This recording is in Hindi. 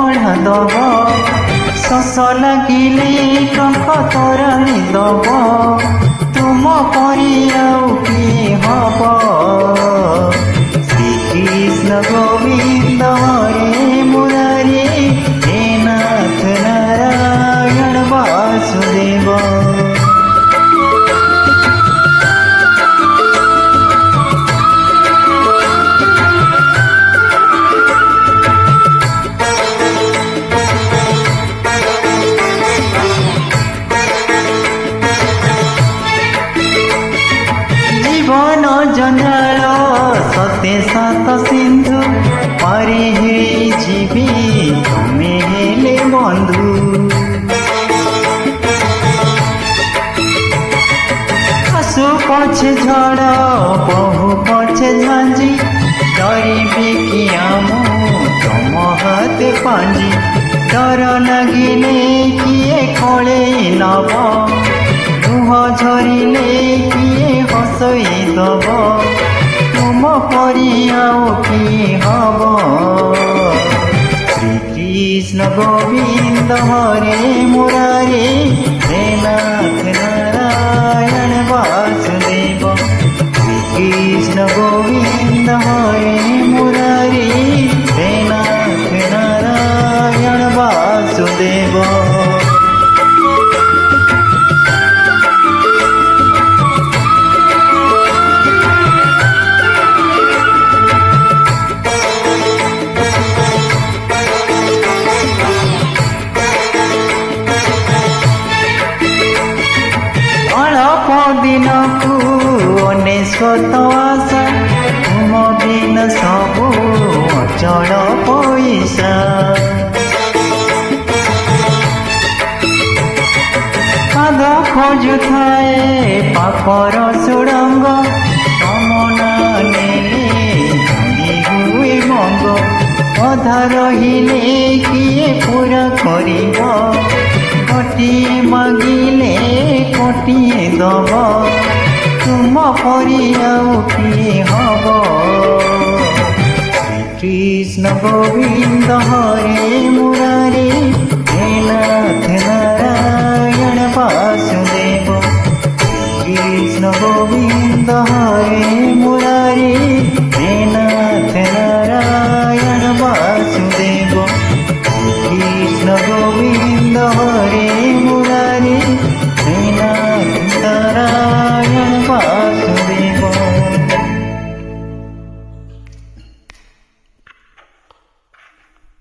बढ़ा दब शोष लगिले टंक तोराणी दब तुम परी आउ किए हब श्रीकृष्ण गोविंद हरे मुरारी हे नाथ नारायण वासुदेव। जीवन जंजाल सते सात सिंधु पारे हे जीवी तुमे हेले बंधु आसु पछे झड़ बहु पछे झांझी डरिबी कि आमु तुम हाथे पांजी डर लगिले किए कले नब लुह झरिले किए हसई दब तुम परी आउ किए हब श्रीकृष्ण गोविंद हरे मुरारी हे नाथ नारायण वासुदेव। श्रीकृष्ण गोविंद हरे मुरारी हे नाथ नारायण वासुदेव। दिन को अनेश्वत आशा तुम बिन सबु अचल पैसा पाद खोजु थाए पापर सुरंग तमना नेले हुए मंग अधा रहिले किए पूरा करिब कोटिए मागिले कोटिए दब तुम परी आउ किए हब श्रीकृष्ण गोविंद हरे मुरारी हे नाथ नारायण वासुदेव। श्रीकृष्ण गोविंद हरे मुरारी